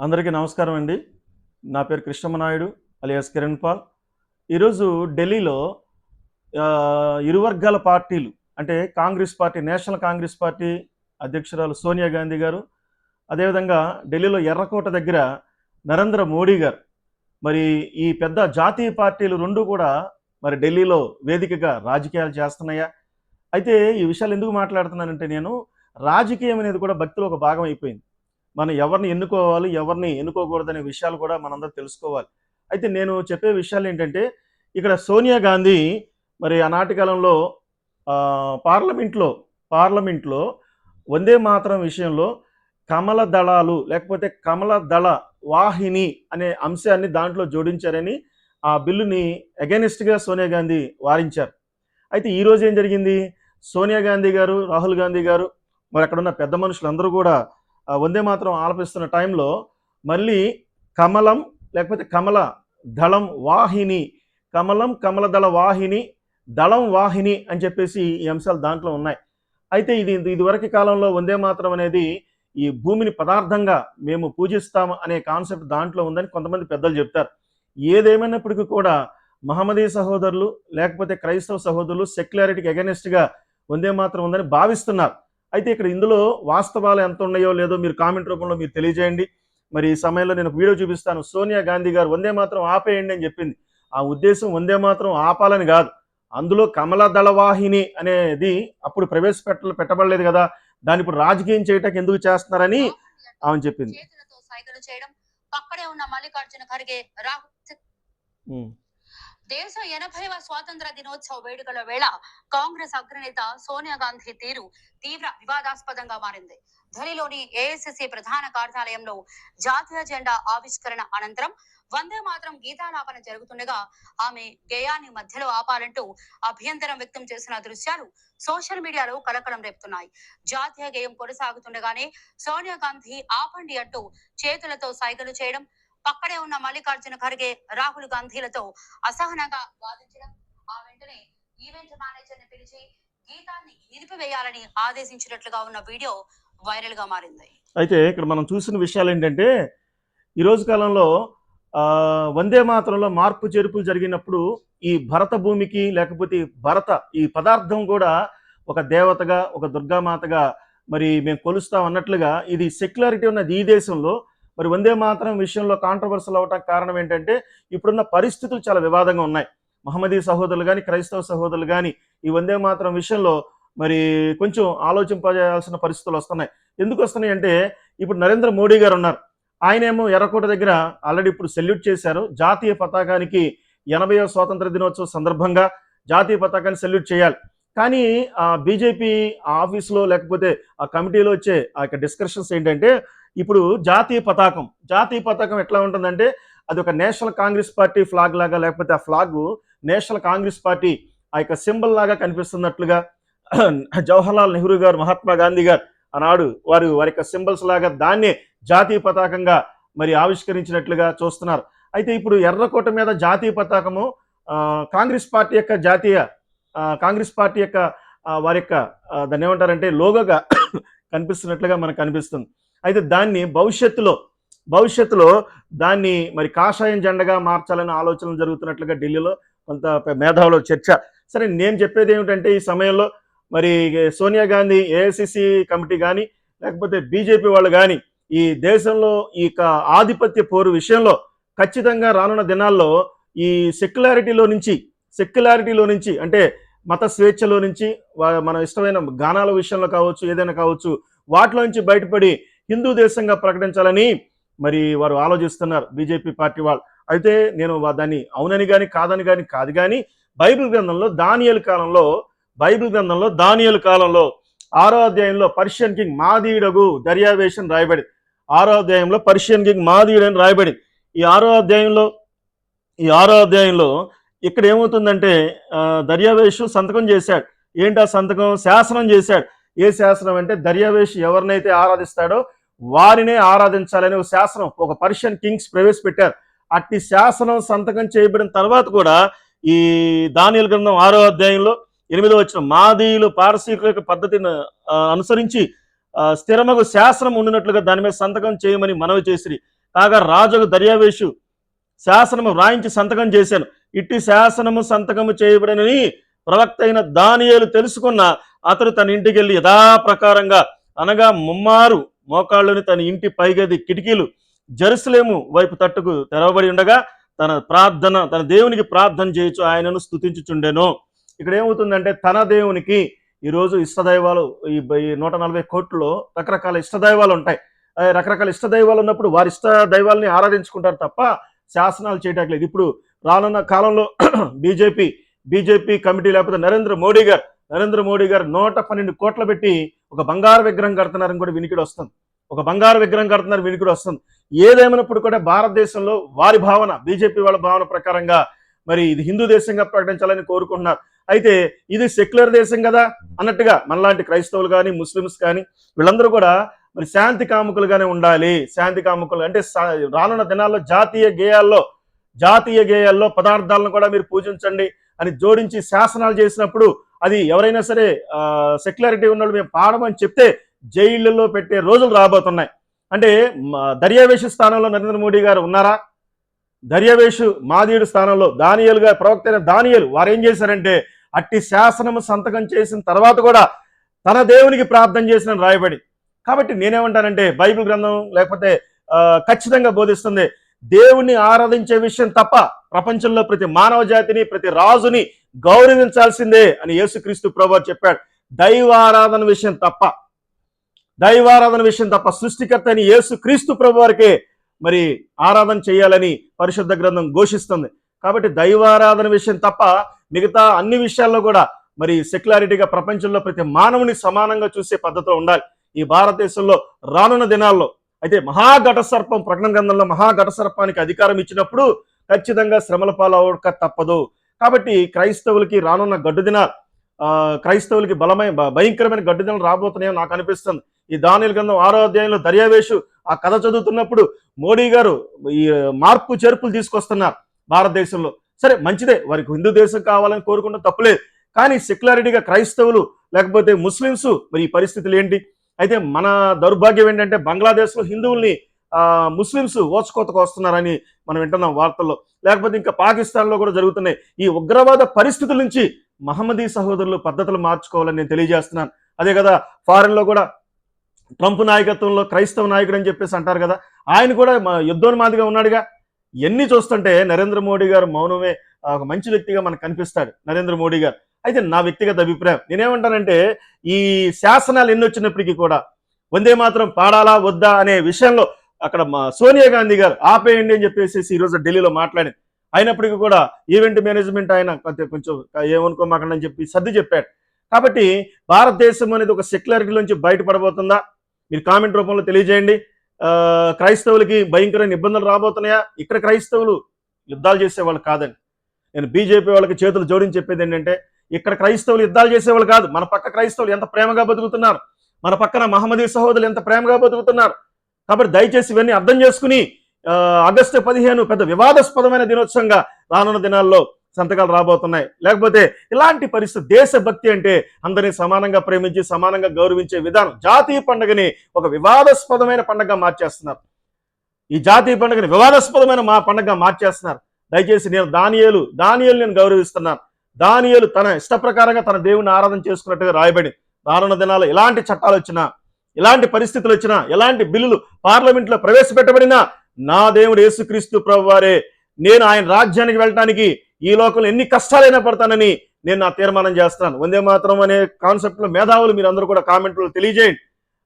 అందరికీ నమస్కారం అండి. నా పేరు కృష్ణమనాయుడు అలియాస్ కిరణ్ పాల్. ఈరోజు ఢిల్లీలో ఇరు వర్గాల పార్టీలు అంటే Congress party, national Congress party అధ్యక్షురాలు సోనియా గాంధీ గారు, అదేవిధంగా ఢిల్లీలో ఎర్రకోట దగ్గర నరేంద్ర మోడీ గారు, మరి ఈ పెద్ద జాతీయ పార్టీలు రెండు కూడా మరి ఢిల్లీలో వేదికగా రాజకీయాలు చేస్తున్నాయా? అయితే ఈ విషయాలు ఎందుకు మాట్లాడుతున్నానంటే, నేను రాజకీయం అనేది కూడా భక్తిలో ఒక భాగం అయిపోయింది. మనం ఎవరిని ఎన్నుకోవాలి, ఎవరిని ఎన్నుకోకూడదనే విషయాలు కూడా మనందరం తెలుసుకోవాలి. అయితే నేను చెప్పే విషయాలు ఏంటంటే, ఇక్కడ సోనియా గాంధీ మరి ఆనాటి కాలంలో పార్లమెంట్లో పార్లమెంట్లో వందే మాతరం విషయంలో కమల దళాలు లేకపోతే కమల దళ వాహిని అనే అంశాన్ని దాంట్లో జోడించారని ఆ బిల్లుని అగైనిస్ట్గా సోనియా గాంధీ వారించారు. అయితే ఈరోజు ఏం జరిగింది? సోనియా గాంధీ గారు, రాహుల్ గాంధీ గారు, మరి అక్కడున్న పెద్ద మనుషులందరూ కూడా వందే మాత్రం ఆలపిస్తున్న టైంలో మళ్ళీ కమలం లేకపోతే కమల దళం వాహిని, కమలం కమల దళ వాహిని, దళం వాహిని అని చెప్పేసి ఈ అంశాలు దాంట్లో ఉన్నాయి. అయితే ఇదివరకు కాలంలో వందే మాత్రం అనేది ఈ భూమిని పదార్థంగా మేము పూజిస్తాము అనే కాన్సెప్ట్ దాంట్లో ఉందని కొంతమంది పెద్దలు చెప్తారు. ఏదేమైనప్పటికీ కూడా మహమ్మదీ సహోదరులు లేకపోతే క్రైస్తవ సహోదరులు సెక్యులారిటీకి అగెనిస్ట్గా వందే మాత్రం ఉందని భావిస్తున్నారు. అయితే ఇక్కడ ఇందులో వాస్తవాలు ఎంత ఉన్నాయో లేదో మీరు కామెంట్ రూపంలో మీరు తెలియజేయండి. మరి ఈ సమయంలో నేను ఒక వీడియో చూపిస్తాను. సోనియా గాంధీ గారు వందే మాత్రం ఆపేయండి అని చెప్పింది. ఆ ఉద్దేశం వందే మాత్రం ఆపాలని కాదు, అందులో కమల దళవాహిని అనేది అప్పుడు పెట్టబడలేదు కదా, దాన్ని ఇప్పుడు రాజకీయం చేయటానికి ఎందుకు చేస్తున్నారని ఆమె చెప్పింది. పక్కనే ఉన్న మల్లికార్జున ఖర్గే దేశ 80వ స్వాతంత్ర దినోత్సవ వేడుకల వేళ కాంగ్రెస్ అగ్రనేత సోనియా గాంధీ తీరు తీవ్ర వివాదాస్పదంగా మారింది. ఢిల్లీలోని ఏఐసిసి ప్రధాన కార్యాలయంలో జాతీయ జెండా ఆవిష్కరణ అనంతరం వందే మాత్రం గీతాలాపన జరుగుతుండగా ఆమె గేయాన్ని మధ్యలో ఆపాలంటూ అభ్యంతరం వ్యక్తం చేసిన దృశ్యాలు సోషల్ మీడియాలో కలకలం రేపుతున్నాయి. జాతీయ గేయం కొనసాగుతుండగానే సోనియా గాంధీ ఆపండి అంటూ చేతులతో సైగలు చేయడం, పక్కనే ఉన్న మల్లికార్జున ఖర్గే రాహుల్ గాంధీలతో అసహనంగా వాదించడం, ఆ వెంటనే ఈవెంట్ మేనేజర్ ని పిలిచి గీతాన్ని నిలిపివేయాలని ఆదేశించినట్లుగా ఉన్న వీడియో వైరల్ గా మారింది. అయితే ఇక్కడ మనం చూసిన విషయాలు ఏంటంటే, ఈ రోజు కాలంలో వందే మాత్రంలో మార్పు చేర్పులు జరిగినప్పుడు ఈ భరత భూమికి లేకపోతే ఈ పదార్థం కూడా ఒక దేవతగా, ఒక దుర్గామాతగా మరి మేము కొలుస్తాం అన్నట్లుగా ఇది సెక్యులారిటీ ఉన్నది ఈ దేశంలో. మరి వందే మాతరం విషయంలో కాంట్రవర్సల్ అవటానికి కారణం ఏంటంటే, ఇప్పుడున్న పరిస్థితులు చాలా వివాదంగా ఉన్నాయి. మహమ్మదీ సహోదరులు కానీ, క్రైస్తవ సహోదరులు కానీ ఈ వందే మాతరం విషయంలో మరి కొంచెం ఆలోచింపజేయాల్సిన పరిస్థితులు వస్తున్నాయి. ఎందుకు వస్తున్నాయి అంటే, ఇప్పుడు నరేంద్ర మోడీ గారు ఉన్నారు. ఆయనేమో ఎర్రకోట దగ్గర ఆల్రెడీ ఇప్పుడు సెల్యూట్ చేశారు. జాతీయ పతాకానికి 80వ స్వాతంత్ర దినోత్సవం సందర్భంగా జాతీయ పతాకాన్ని సెల్యూట్ చేయాలి. కానీ ఆ బీజేపీ ఆఫీస్లో లేకపోతే ఆ కమిటీలో వచ్చే ఆ యొక్క డిస్కషన్స్ ఏంటంటే, ఇప్పుడు జాతీయ పతాకం ఎట్లా ఉంటుందంటే, అది ఒక నేషనల్ కాంగ్రెస్ పార్టీ ఫ్లాగ్ లాగా, లేకపోతే ఆ ఫ్లాగ్ నేషనల్ కాంగ్రెస్ పార్టీ ఆ యొక్క సింబల్ లాగా కనిపిస్తున్నట్లుగా జవహర్లాల్ నెహ్రూ గారు, మహాత్మా గాంధీ గారు ఆనాడు వారి యొక్క సింబల్స్ లాగా దాన్నే జాతీయ పతాకంగా మరి ఆవిష్కరించినట్లుగా చూస్తున్నారు. అయితే ఇప్పుడు ఎర్రకోట మీద జాతీయ పతాకము కాంగ్రెస్ పార్టీ యొక్క వారి యొక్క దాన్ని ఏమంటారంటే లోగోగా కనిపిస్తున్నట్లుగా మనకు కనిపిస్తుంది. అయితే దాన్ని భవిష్యత్తులో దాన్ని మరి కాషాయం జెండగా మార్చాలనే ఆలోచనలు జరుగుతున్నట్లుగా ఢిల్లీలో కొంత మేధావుల చర్చ. సరే, నేను చెప్పేది ఏమిటంటే, ఈ సమయంలో మరి సోనియా గాంధీ ఏఐసిసి కమిటీ కానీ లేకపోతే బీజేపీ వాళ్ళు కానీ ఈ దేశంలో ఈ ఆధిపత్య పోరు విషయంలో ఖచ్చితంగా రానున్న దినాల్లో ఈ సెక్యులారిటీలో నుంచి అంటే మత స్వేచ్ఛలో నుంచి మన ఇష్టమైన గానాల విషయంలో కావచ్చు, ఏదైనా కావచ్చు, వాటిలో నుంచి బయటపడి హిందూ దేశంగా ప్రకటించాలని మరి వారు ఆలోచిస్తున్నారు బీజేపీ పార్టీ వాళ్ళు. అయితే నేను దాన్ని అవునని కానీ కాదని కాదు కానీ బైబిల్ గ్రంథంలో దానియేలు కాలంలో 6వ అధ్యాయంలో పర్షియన్ కింగ్ మాదీయుడగు దర్యావేషు రాయబడి, 6వ అధ్యాయంలో పర్షియన్ కింగ్ మాదీయుడు అని రాయబడి, ఈ 6వ అధ్యాయంలో ఇక్కడ ఏమవుతుందంటే దర్యావేషు సంతకం చేశాడు. ఏంటి ఆ సంతకం? శాసనం చేశాడు. ఏ శాసనం అంటే, దర్యావేషు ఎవరినైతే ఆరాధిస్తాడో వారినే ఆరాధించాలని ఒక శాసనం ఒక పర్షియన్ కింగ్స్ ప్రవేశపెట్టారు. అట్టి శాసనం సంతకం చేయబడిన తర్వాత కూడా ఈ దానియేలు గ్రంథం 6వ అధ్యాయంలో 8వ వచనం, మాదీయులు పారసీకుల యొక్క పద్ధతిని అనుసరించి స్థిరమగు శాసనం ఉండినట్లుగా దాని మీద సంతకం చేయమని మనవి చేసిరి. కాగా రాజుకు దర్యావేషు శాసనము వ్రాయించి సంతకం చేశాను. ఇట్టి శాసనము సంతకము చేయబడినని ప్రవక్త అయిన దానియేలు తెలుసుకున్న అతడు తన ఇంటికి వెళ్ళి యథాప్రకారంగా అనగా ముమ్మారు మోకాళ్ళని తన ఇంటి పైగది కిటికీలు జెరూసలేము వైపు తట్టుకు తెరవబడి ఉండగా తన దేవునికి ప్రార్థన చేయొచ్చు ఆయనను స్తుతించుచుండెను. ఇక్కడ ఏమవుతుందంటే తన దేవునికి ఈరోజు ఇష్టదైవాలు ఈ 140 కోట్లలో రకరకాల ఇష్టదైవాలు ఉంటాయి. రకరకాల ఇష్టదైవాలు ఉన్నప్పుడు వారి ఇష్ట దైవాలని ఆరాధించుకుంటారు తప్ప శాసనాలు చేయటానికి లేదు. ఇప్పుడు రానున్న కాలంలో బీజేపీ కమిటీ లేకపోతే నరేంద్ర మోడీ గారు 112 కోట్లు పెట్టి ఒక బంగారు విగ్రహం కడుతున్నారని కూడా వినికిడి వస్తుంది. ఏదేమైనప్పుడు కూడా భారతదేశంలో వారి భావన, బీజేపీ వాళ్ళ భావన ప్రకారంగా మరి ఇది హిందూ దేశంగా ప్రకటించాలని కోరుకుంటున్నారు. అయితే ఇది సెక్యులర్ దేశం కదా అన్నట్టుగా మనలాంటి క్రైస్తవులు కానీ ముస్లిమ్స్ కానీ వీళ్ళందరూ కూడా మరి శాంతి కాముకులుగానే ఉండాలి. శాంతి కాముకులు అంటే రానున్న దినాల్లో జాతీయ గేయాల్లో పదార్థాలను కూడా మీరు పూజించండి అని జోడించి శాసనాలు చేసినప్పుడు అది ఎవరైనా సరే సెక్యులారిటీ ఉన్నోళ్ళు మేము పాడమని చెప్తే జైళ్ళల్లో పెట్టే రోజులు రాబోతున్నాయి. అంటే దర్యావేషు స్థానంలో నరేంద్ర మోడీ గారు ఉన్నారా? దర్యావేషు మాదీయుడు స్థానంలో ప్రవక్త అయిన దానియేలు వారు ఏం చేశారంటే అట్టి శాసనము సంతకం చేసిన తర్వాత కూడా తన దేవునికి ప్రార్థన చేసిన రాయబడి. కాబట్టి నేనేమంటానంటే బైబిల్ గ్రంథం లేకపోతే ఖచ్చితంగా బోధిస్తుంది దేవుణ్ణి ఆరాధించే విషయం తప్ప ప్రపంచంలో ప్రతి మానవ జాతిని ప్రతి రాజుని గౌరవించాల్సిందే అని యేసుక్రీస్తు ప్రభువు చెప్పాడు. దైవారాధన విషయం తప్ప సృష్టికర్త అని యేసుక్రీస్తు ప్రభు వారికే మరి ఆరాధన చేయాలని పరిశుద్ధ గ్రంథం ఘోషిస్తుంది. కాబట్టి దైవారాధన విషయం తప్ప మిగతా అన్ని విషయాల్లో కూడా మరి సెక్యులారిటీగా ప్రపంచంలో ప్రతి మానవుని సమానంగా చూసే పద్ధతిలో ఉండాలి. ఈ భారతదేశంలో రానున్న దినాల్లో అయితే మహాఘట సర్పం ప్రకటన గ్రంథంలో మహాఘట సర్పానికి అధికారం ఇచ్చినప్పుడు ఖచ్చితంగా శ్రమల పాలవక తప్పదు. కాబట్టి క్రైస్తవులకి రానున్న గడ్డు దినాలు క్రైస్తవులకి భయంకరమైన గడ్డు దినాలు రాబోతున్నాయో నాకు అనిపిస్తుంది. ఈ దానియేలు గ్రంథం 6వ అధ్యాయంలో దర్యావేషు ఆ కథ చదువుతున్నప్పుడు మోడీ గారు ఈ మార్పు చేర్పులు తీసుకొస్తున్నారు భారతదేశంలో. సరే మంచిదే, వారికి హిందూ దేశం కావాలని కోరుకుంటే తప్పులేదు. కానీ సెక్యులారిటీగా క్రైస్తవులు లేకపోతే ముస్లిమ్స్ మరి ఈ పరిస్థితులు ఏంటి? అయితే మన దౌర్భాగ్యం ఏంటంటే బంగ్లాదేశ్లో హిందువుల్ని ముస్లిమ్స్ ఓచుకోతకు వస్తున్నారని మనం వింటున్నాం వార్తల్లో. లేకపోతే ఇంకా పాకిస్తాన్లో కూడా జరుగుతున్నాయి. ఈ ఉగ్రవాద పరిస్థితుల నుంచి మహమ్మదీ సహోదరులు పద్ధతులు మార్చుకోవాలని నేను తెలియజేస్తున్నాను. అదే కదా ఫారెన్లో కూడా ట్రంప్ నాయకత్వంలో క్రైస్తవ నాయకుడు అని చెప్పేసి అంటారు కదా, ఆయన కూడా యుద్ధోన్మాదిగా ఉన్నాడుగా. ఎన్ని చూస్తుంటే నరేంద్ర మోడీ గారు మౌనమే ఒక మంచి వ్యక్తిగా మనకు కనిపిస్తాడు నరేంద్ర మోడీ గారు. అయితే నా వ్యక్తిగత అభిప్రాయం నేనేమంటానంటే ఈ శాసనాలు ఎన్ని వచ్చినప్పటికీ కూడా వందే మాత్రం పాడాలా వద్దా అనే విషయంలో అక్కడ సోనియా గాంధీ గారు ఆపేయండి అని చెప్పేసి ఈరోజు ఢిల్లీలో మాట్లాడింది. అయినప్పటికీ కూడా ఈవెంట్ మేనేజ్మెంట్ ఆయన కొంచెం ఏమనుకోమాకండి అని చెప్పి సర్ది చెప్పాడు. కాబట్టి భారతదేశం అనేది ఒక సెక్యులారిటీలోంచి బయటపడబోతుందా? మీరు కామెంట్ రూపంలో తెలియజేయండి. క్రైస్తవులకి భయంకరమైన ఇబ్బందులు రాబోతున్నాయా? ఇక్కడ క్రైస్తవులు యుద్ధాలు చేసేవాళ్ళు కాదండి. నేను బీజేపీ వాళ్ళకి చేతులు జోడించి చెప్పేది ఏంటంటే ఇక్కడ క్రైస్తవులు యుద్ధాలు చేసేవాళ్ళు కాదు. మన పక్క క్రైస్తవులు ఎంత ప్రేమగా బతుకుతున్నారు, మన పక్కన మహమ్మదీ సహోదరులు ఎంత ప్రేమగా బతుకుతున్నారు. కాబట్టి దయచేసి ఇవన్నీ అర్థం చేసుకుని ఆగస్టు 15 పెద్ద వివాదాస్పదమైన దినోత్సవంగా రానున్న దినాల్లో సంతకాలు రాబోతున్నాయి. లేకపోతే ఇలాంటి పరిస్థితి దేశభక్తి అంటే అందరినీ సమానంగా ప్రేమించి సమానంగా గౌరవించే విధానం జాతీయ పండుగని ఒక వివాదాస్పదమైన పండుగగా మార్చేస్తున్నారు. ఈ జాతీయ పండుగని వివాదాస్పదమైన పండుగగా మార్చేస్తున్నారు. దయచేసి నేను దానియేలు నేను గౌరవిస్తున్నాను. దానియేలు తన ఇష్ట ప్రకారంగా తన దేవుని ఆరాధన చేసుకున్నట్టుగా రాయబడి రానున్న దినాలు ఎలాంటి చట్టాలు వచ్చినా ఎలాంటి పరిస్థితులు వచ్చినా ఎలాంటి బిల్లులు పార్లమెంట్లో ప్రవేశపెట్టబడినా నా దేవుడు యేసుక్రీస్తు ప్రభువారే నేను ఆయన రాజ్యానికి వెళ్ళడానికి ఈ లోకంలో ఎన్ని కష్టాలైనా పడతానని నేను నా తీర్మానం చేస్తున్నాను. వందే మాత్రం అనే కాన్సెప్ట్లో మేధావులు మీరు అందరూ కూడా కామెంట్లో తెలియజేయండి.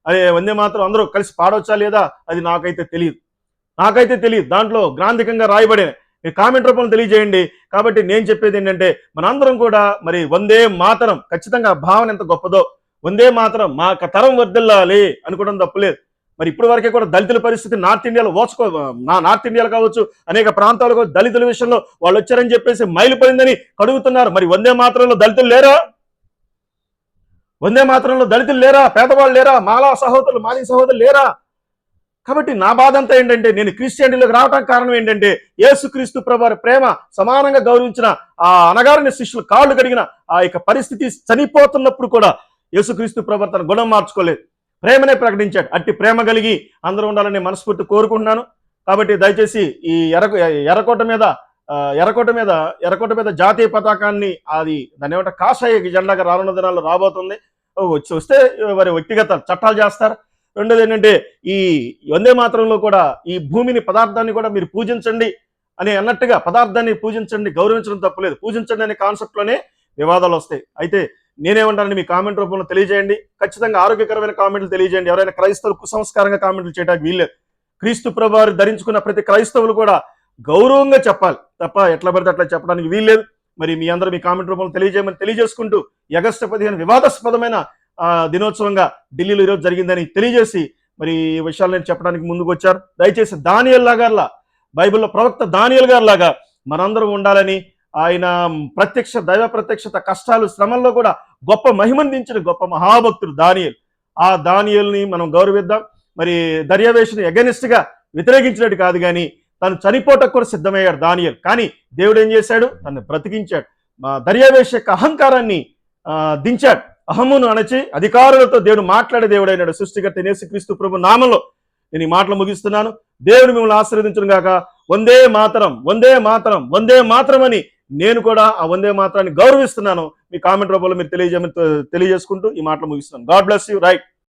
అదే వందే మాత్రం అందరూ కలిసి పాడవచ్చా లేదా అది నాకైతే తెలియదు. దాంట్లో గ్రాంధికంగా రాయబడిన కామెంట్ రూపంలో తెలియజేయండి. కాబట్టి నేను చెప్పేది ఏంటంటే మనందరం కూడా మరి వందే మాతరం ఖచ్చితంగా భావన ఎంత గొప్పదో వందే మాతరం మా తరం వర్దిల్లాలి అనుకోవడం తప్పులేదు. మరి ఇప్పటి వరకే కూడా దళితుల పరిస్థితి నార్త్ ఇండియాలో నార్త్ ఇండియాలో కావచ్చు అనేక ప్రాంతాలకు దళితుల విషయంలో వాళ్ళు వచ్చారని చెప్పేసి మైలుపోయిందని కడుగుతున్నారు. మరి వందే మాతరంలో దళితులు లేరా? పేదవాళ్ళు లేరా? మాలా సహోదరులు మాది సహోదరులు లేరా? కాబట్టి నా బాధ అంతా ఏంటంటే నేను క్రిస్టియానిటీలోకి రావడానికి కారణం ఏంటంటే యేసుక్రీస్తు ప్రభువారి ప్రేమ సమానంగా గౌరవించిన ఆ అనగారిన శిష్యులు కాళ్ళు కడిగిన ఆ యొక్క పరిస్థితి చనిపోతున్నప్పుడు కూడా యేసుక్రీస్తు ప్రభువారు తన గుణం మార్చుకోలేదు, ప్రేమనే ప్రకటించాడు. అట్టి ప్రేమ కలిగి అందరూ ఉండాలని మనస్ఫూర్తి కోరుకుంటున్నాను. కాబట్టి దయచేసి ఈ ఎర్రకోట మీద ఎర్రకోట మీద జాతీయ పతాకాన్ని అది దాని ఏమంటే కాషాయ జెండాగా రానున్న దినాల్లో రాబోతుంది. వస్తే వారి వ్యక్తిగత చట్టాలు చేస్తారు. రెండోది ఏంటంటే ఈ వందే మాతరంలో కూడా ఈ భూమిని పదార్థాన్ని కూడా మీరు పూజించండి అని అన్నట్టుగా పదార్థాన్ని పూజించండి, గౌరవించడం తప్పులేదు, పూజించండి అనే కాన్సెప్ట్లోనే వివాదాలు వస్తాయి. అయితే నేనేమంటానని మీ కామెంట్ రూపంలో తెలియజేయండి. ఖచ్చితంగా ఆరోగ్యకరమైన కామెంట్లు తెలియజేయండి. ఎవరైనా క్రైస్తవులు కుసంస్కారంగా కామెంట్లు చేయడానికి వీల్లేదు. క్రీస్తు ప్రభు వారు ధరించుకున్న ప్రతి క్రైస్తవులు కూడా గౌరవంగా చెప్పాలి తప్ప ఎట్లా పడితే అట్లా చెప్పడానికి వీల్లేదు. మరి మీ అందరూ మీ కామెంట్ రూపంలో తెలియజేయమని తెలియజేసుకుంటూ ఆగస్టు 15 వివాదాస్పదమైన దినోత్సవంగా ఢిల్లీలో ఈరోజు జరిగిందని తెలియజేసి మరి ఈ విషయాలు నేను చెప్పడానికి ముందుకు వచ్చారు. దయచేసి దానియేల్ లాగా బైబిల్లో ప్రవక్త దానియేల్ గారు లాగా మనందరం ఉండాలని, ఆయన దైవ ప్రత్యక్షత కష్టాలు శ్రమల్లో కూడా గొప్ప మహిమనించిన గొప్ప మహాభక్తుడు దానియేల్. ఆ దానియేల్ని మనం గౌరవిద్దాం. మరి దర్యావేషుని ఎగనిస్ట్ గా వ్యతిరేకించినట్టు కాదు, కానీ తను చనిపోవటకు కూడా సిద్ధమయ్యాడు దానియేల్. కానీ దేవుడు ఏం చేశాడు? తను బ్రతికించాడు. దర్యావేష యొక్క అహంకారాన్ని దించాడు. అహమును అణచి అధికారులతో దేవుడు మాట్లాడే దేవుడు అయినాడు. సృష్టికర్త యేసుక్రీస్తు ప్రభు నామంలో నేను ఈ మాటలు ముగిస్తున్నాను. దేవుడు మిమ్మల్ని ఆశీర్వదించును గాక. వందే మాతరం, వందే మాతరం, వందే మాతరం అని నేను కూడా ఆ వందే మాతరాన్ని గౌరవిస్తున్నాను. మీ కామెంట్ రూపంలో మీరు తెలియజేసుకుంటూ ఈ మాటలు ముగిస్తున్నాను. God bless you. రైట్.